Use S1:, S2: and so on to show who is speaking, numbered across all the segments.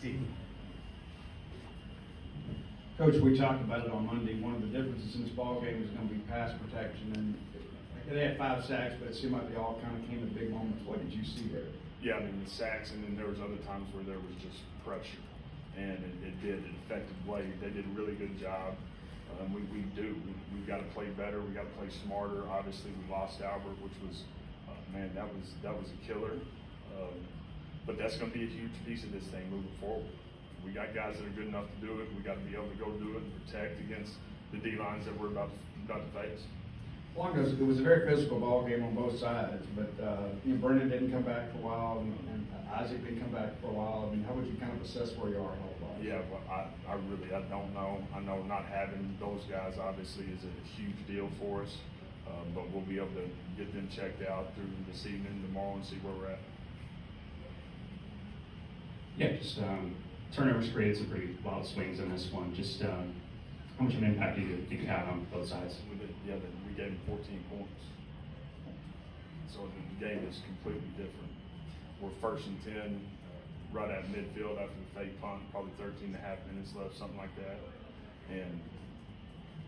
S1: Steve.
S2: Coach, we talked about it on Monday. One of the differences in this ball game is going to be pass protection, and they had 5 sacks, but it seemed like they all kind of came at big moments. What did you see there?
S3: Yeah, I mean the sacks, and then there was other times where there was just pressure, and it affected Blade. They did a really good job. We've got to play better. We got to play smarter. Obviously, we lost Albert, which was, that was a killer. But that's going to be a huge piece of this thing moving forward. We got guys that are good enough to do it. We got to be able to go do it and protect against the D lines that we're about to face.
S2: Well, it was a very physical ball game on both sides, but Brennan didn't come back for a while, and Isaac didn't come back for a while. I mean, how would you kind of assess where you are health-wise?
S3: Yeah, well, I don't know. I know not having those guys obviously is a huge deal for us, but we'll be able to get them checked out through this evening, tomorrow, and see where we're at.
S4: Yeah, just turnovers created some pretty wild swings in this one. Just how much of an impact do you have on both sides?
S3: We gave them 14 points. So the game is completely different. We're 1st and 10, right at midfield after the fake punt, probably 13 and a half minutes left, something like that. And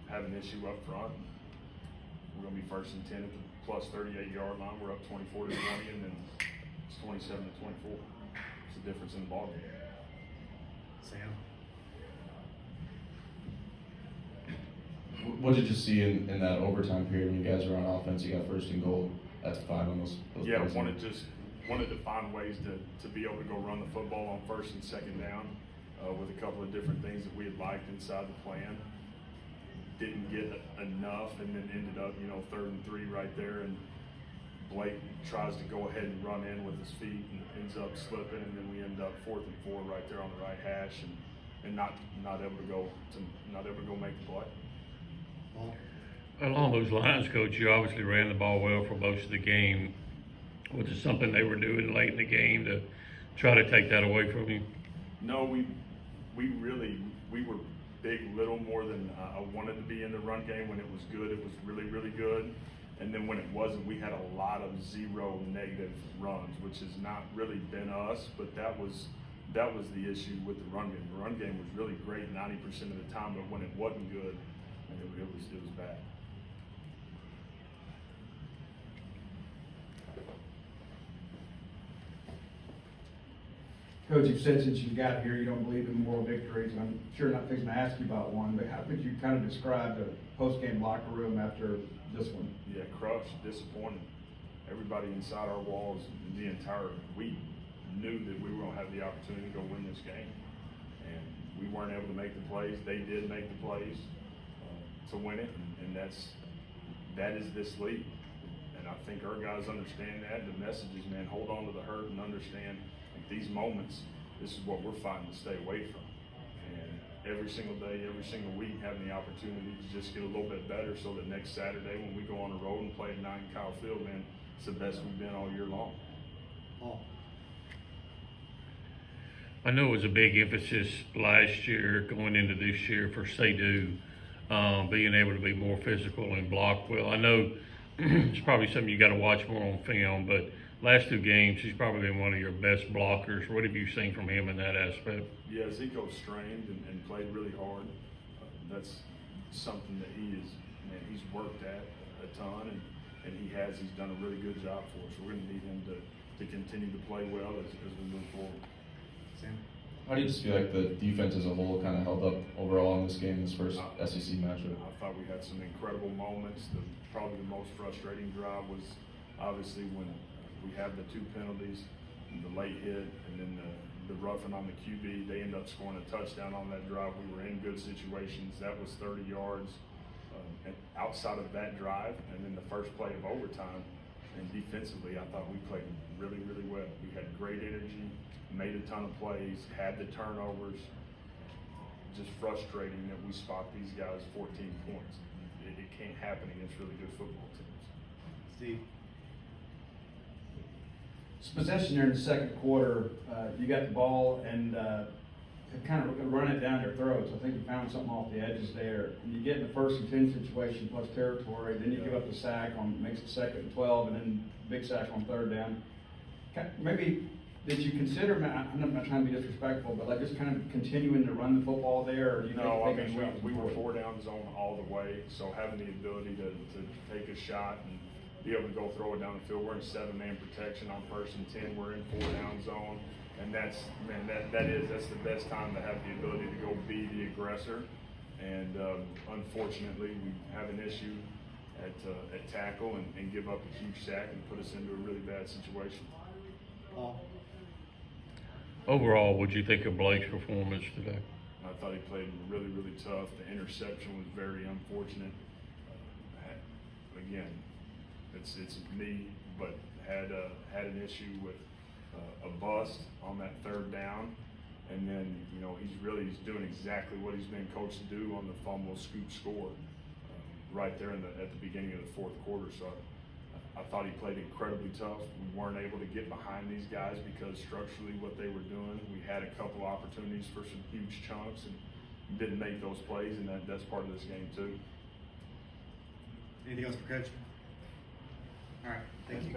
S3: have an issue up front. We're going to be 1st and 10 at the plus 38-yard line. We're up 24 to 20, and then it's 27 to 24. It's the difference in the ball game.
S1: Sam.
S5: What did you see in that overtime period when you guys were on offense? You got 1st and goal at the 5 on those
S3: Yeah,
S5: plays.
S3: wanted to find ways to be able to go run the football on 1st and 2nd down with a couple of different things that we had liked inside the plan. Didn't get enough, and then ended up 3rd and 3 right there, and Blake tries to go ahead and run in with his feet and ends up slipping, and then we end up 4th and 4 right there on the right hash, and not able to go make the play.
S6: Along those lines, Coach, you obviously ran the ball well for most of the game. Was it something they were doing late in the game to try to take that away from you?
S3: No, we were big, little more than I wanted to be in the run game. When it was good, it was really, really good. And then when it wasn't, we had a lot of 0 negative runs, which has not really been us, but that was the issue with the run game. The run game was really great 90% of the time, but when it wasn't good, it was bad.
S2: Coach, you've said since you got here you don't believe in moral victories, and I'm sure not fixing to ask you about one, but how could you kind of describe the post-game locker room after this one?
S3: Yeah, crushed, disappointed. Everybody inside our walls, we knew that we were going to have the opportunity to go win this game. And we weren't able to make the plays. They did make the plays to win it, and that is this league. And I think our guys understand that. The message is, man, hold on to the hurt and understand these moments, this is what we're fighting to stay away from. And every single day, every single week, having the opportunity to just get a little bit better so that next Saturday when we go on the road and play at 9 Kyle Field, man, it's the best we've been all year long.
S6: I know it was a big emphasis last year going into this year for Seydu, being able to be more physical and block well. I know it's probably something you got to watch more on film, but last 2 games, he's probably been one of your best blockers. What have you seen from him in that aspect?
S3: Yeah, Zico's strained and played really hard. That's something that he's worked at a ton, and he's done a really good job for us. We're going to need him to continue to play well as we move forward.
S1: Sam?
S5: How do you just feel like the defense as a whole kind of held up overall in this game, this first SEC matchup?
S3: I thought we had some incredible moments. Probably the most frustrating drive was obviously when we had the 2 penalties, the late hit, and then the roughing on the QB. They ended up scoring a touchdown on that drive. We were in good situations. That was 30 yards. And outside of that drive, and then the first play of overtime, and defensively, I thought we played really, really well. We had great energy, made a ton of plays, had the turnovers. Just frustrating that we spot these guys 14 points. It can't happen against really good football teams.
S1: Steve?
S2: Possession there in the 2nd quarter, you got the ball and kind of run it down their throats. I think you found something off the edges there. And you get in the 1st and 10 situation plus territory, then you give up the sack on makes it 2nd and 12, and then big sack on 3rd down. Maybe Did you consider, I'm not trying to be disrespectful, but like just kind of continuing to run the football there, or do you
S3: No, I
S2: think?
S3: mean, we were 4 down zone all the way, so having the ability to take a shot and be able to go throw it down the field. We're in 7-man protection on 1st and 10. We're in 4 down zone, and that's the best time to have the ability to go be the aggressor. And unfortunately, we have an issue at tackle and give up a huge sack and put us into a really bad situation.
S1: Paul.
S6: Overall, what'd you think of Blake's performance today?
S3: I thought he played really, really tough. The interception was very unfortunate. Again, it's me, but had an issue with a bust on that 3rd down, and then he's doing exactly what he's been coached to do on the fumble, scoop, score, right there at the beginning of the 4th quarter. So I thought he played incredibly tough. We weren't able to get behind these guys because structurally what they were doing, we had a couple opportunities for some huge chunks and didn't make those plays, and that's part of this game too.
S1: Anything else for Coach? All right, thank you.